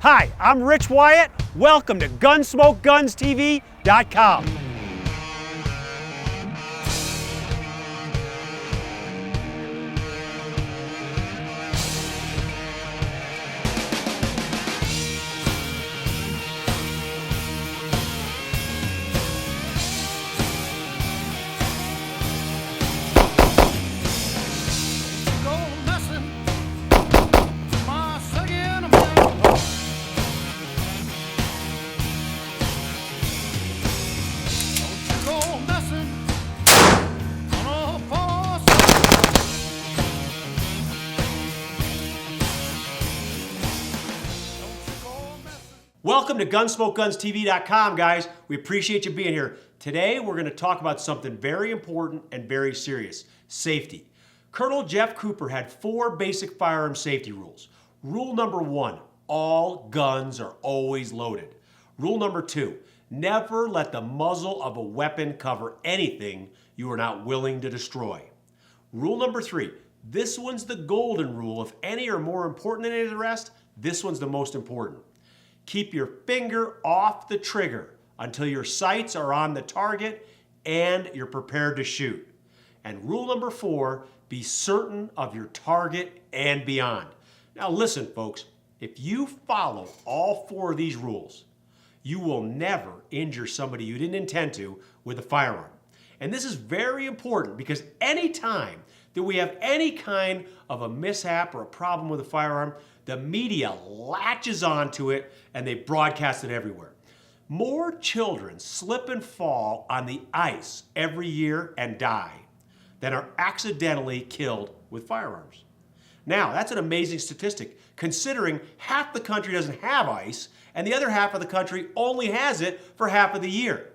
Hi, I'm Rich Wyatt. Welcome to Gunsmoke Guns TV.com. Welcome to Gunsmoke Guns TV.com, guys. We appreciate you being here. Today, we're going to talk about something very important and very serious: safety. Colonel Jeff Cooper had 4 basic firearm safety rules. Rule number 1, all guns are always loaded. Rule number 2, never let the muzzle of a weapon cover anything you are not willing to destroy. Rule number 3, this one's the golden rule. If any are more important than any of the rest, this one's the most important. Keep your finger off the trigger until your sights are on the target and you're prepared to shoot. And rule number 4, be certain of your target and beyond. Now listen, folks, if you follow all 4 of these rules, you will never injure somebody you didn't intend to with a firearm. And this is very important because anytime that we have any kind of a mishap or a problem with a firearm, the media latches onto it and they broadcast it everywhere. More children slip and fall on the ice every year and die than are accidentally killed with firearms. Now, that's an amazing statistic, considering half the country doesn't have ice and the other half of the country only has it for half of the year.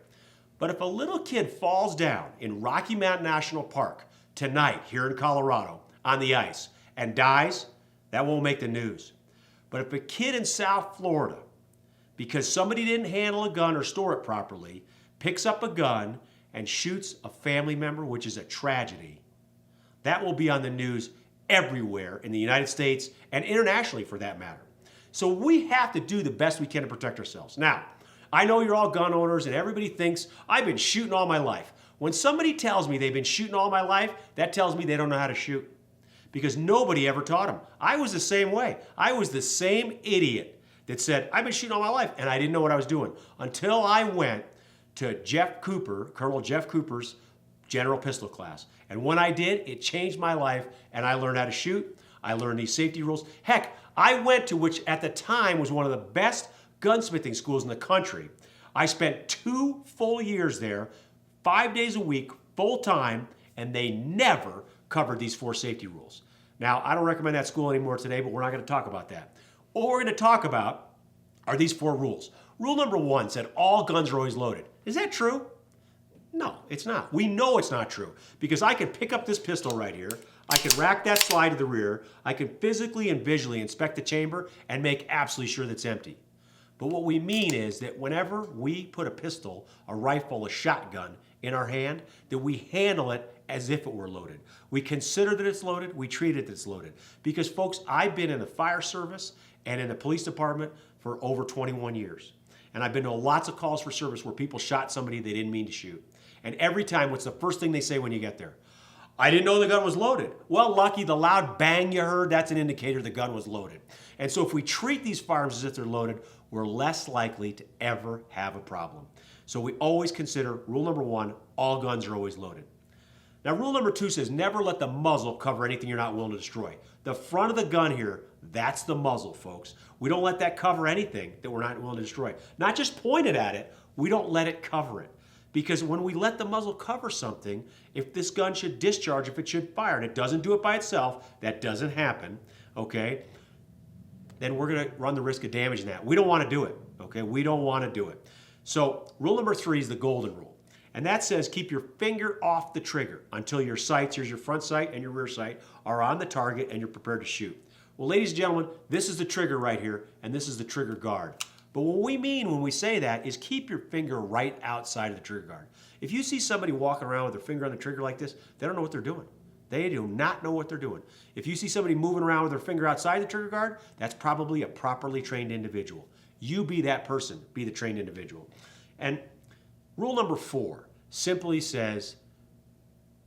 But if a little kid falls down in Rocky Mountain National Park tonight here in Colorado on the ice and dies, that won't make the news. But if a kid in South Florida, because somebody didn't handle a gun or store it properly, picks up a gun and shoots a family member, which is a tragedy, that will be on the news everywhere in the United States and internationally for that matter. So we have to do the best we can to protect ourselves. Now, I know you're all gun owners and everybody thinks, I've been shooting all my life. When somebody tells me they've been shooting all my life, that tells me they don't know how to shoot. Because nobody ever taught them. I was the same way. I was the same idiot that said, I've been shooting all my life, and I didn't know what I was doing until I went to Jeff Cooper, Colonel Jeff Cooper's general pistol class. And when I did, it changed my life, and I learned how to shoot. I learned these safety rules. Heck, I went to which at the time was one of the best gunsmithing schools in the country. I spent 2 full years there, 5 days a week, full time, and they never covered these 4 safety rules. Now, I don't recommend that school anymore today, but we're not going to talk about that. What we're going to talk about are these 4 rules. Rule number 1 said all guns are always loaded. Is that true? No, it's not. We know it's not true because I can pick up this pistol right here. I can rack that slide to the rear. I can physically and visually inspect the chamber and make absolutely sure that it's empty. But what we mean is that whenever we put a pistol, a rifle, a shotgun in our hand, that we handle it as if it were loaded. We consider that it's loaded, we treat it that it's loaded. Because folks, I've been in the fire service and in the police department for over 21 years. And I've been to lots of calls for service where people shot somebody they didn't mean to shoot. And every time, what's the first thing they say when you get there? I didn't know the gun was loaded. Well, lucky, the loud bang you heard, that's an indicator the gun was loaded. And so if we treat these firearms as if they're loaded, we're less likely to ever have a problem. So we always consider rule number 1, all guns are always loaded. Now, rule number 2 says never let the muzzle cover anything you're not willing to destroy. The front of the gun here, that's the muzzle, folks. We don't let that cover anything that we're not willing to destroy. Not just point it at it, we don't let it cover it. Because when we let the muzzle cover something, if this gun should discharge, if it should fire, and it doesn't do it by itself, that doesn't happen, okay, then we're gonna run the risk of damaging that. We don't wanna do it, okay? We don't wanna do it. So rule number 3 is the golden rule. And that says keep your finger off the trigger until your sights, here's your front sight and your rear sight, are on the target and you're prepared to shoot. Well, ladies and gentlemen, this is the trigger right here, and this is the trigger guard. But what we mean when we say that is keep your finger right outside of the trigger guard. If you see somebody walking around with their finger on the trigger like this, they don't know what they're doing. They do not know what they're doing. If you see somebody moving around with their finger outside the trigger guard, that's probably a properly trained individual. You be that person, be the trained individual. And rule number 4 simply says,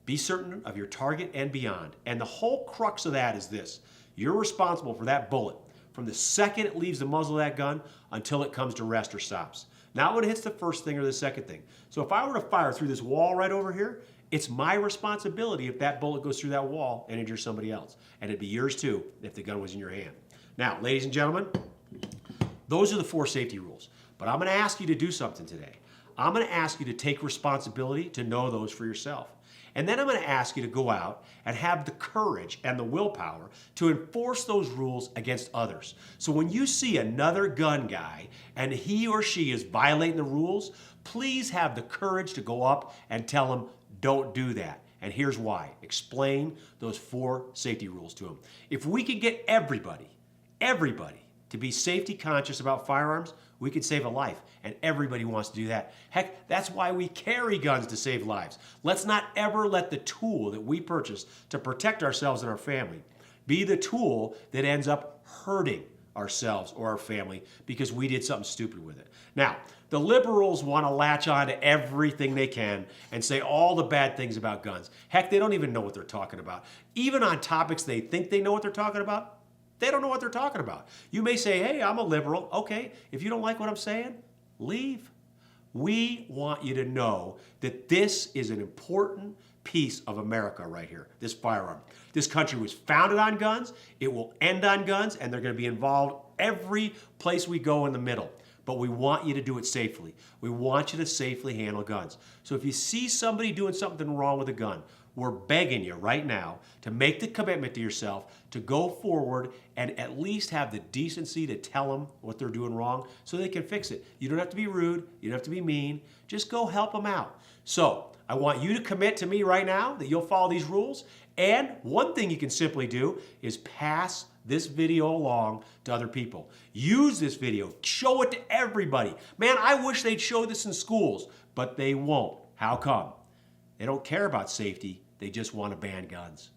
be certain of your target and beyond. And the whole crux of that is this: you're responsible for that bullet from the second it leaves the muzzle of that gun until it comes to rest or stops. Not when it hits the first thing or the second thing. So if I were to fire through this wall right over here, it's my responsibility if that bullet goes through that wall and injures somebody else. And it'd be yours too if the gun was in your hand. Now, ladies and gentlemen, those are the 4 safety rules. But I'm going to ask you to do something today. I'm going to ask you to take responsibility to know those for yourself. And then I'm going to ask you to go out and have the courage and the willpower to enforce those rules against others. So when you see another gun guy and he or she is violating the rules, please have the courage to go up and tell him, don't do that. And here's why. Explain those 4 safety rules to him. If we could get everybody to be safety conscious about firearms, we could save a life, and everybody wants to do that. Heck, that's why we carry guns, to save lives. Let's not ever let the tool that we purchase to protect ourselves and our family be the tool that ends up hurting ourselves or our family because we did something stupid with it. Now, the liberals want to latch on to everything they can and say all the bad things about guns. Heck, they don't even know what they're talking about. Even on topics they think they know what they're talking about, they don't know what they're talking about. You may say, hey, I'm a liberal. Okay, if you don't like what I'm saying, leave. We want you to know that this is an important piece of America right here, this firearm. This country was founded on guns, it will end on guns, and they're going to be involved every place we go in the middle. But we want you to do it safely. We want you to safely handle guns. So if you see somebody doing something wrong with a gun, we're begging you right now to make the commitment to yourself to go forward and at least have the decency to tell them what they're doing wrong so they can fix it. You don't have to be rude. You don't have to be mean. Just go help them out. So I want you to commit to me right now that you'll follow these rules. And one thing you can simply do is pass this video along to other people. Use this video. Show it to everybody. Man, I wish they'd show this in schools, but they won't. How come? They don't care about safety. They just want to ban guns.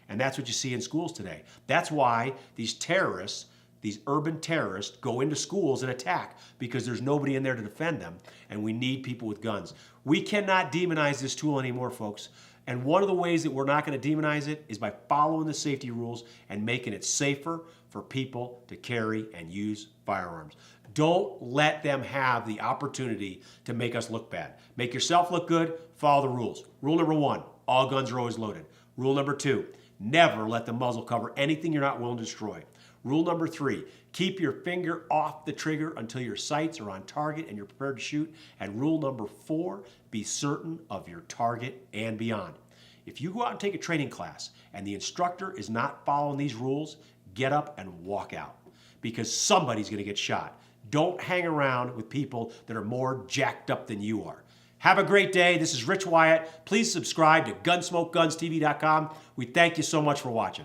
And that's what you see in schools today. That's why these terrorists, these urban terrorists, go into schools and attack, because there's nobody in there to defend them, and we need people with guns. We cannot demonize this tool anymore, folks. And one of the ways that we're not going to demonize it is by following the safety rules and making it safer for people to carry and use firearms. Don't let them have the opportunity to make us look bad. Make yourself look good, follow the rules. Rule number 1, all guns are always loaded. Rule number 2, never let the muzzle cover anything you're not willing to destroy. Rule number 3, keep your finger off the trigger until your sights are on target and you're prepared to shoot. And rule number 4, be certain of your target and beyond. If you go out and take a training class and the instructor is not following these rules, get up and walk out, because somebody's going to get shot. Don't hang around with people that are more jacked up than you are. Have a great day. This is Rich Wyatt. Please subscribe to GunsmokeGunsTV.com. We thank you so much for watching.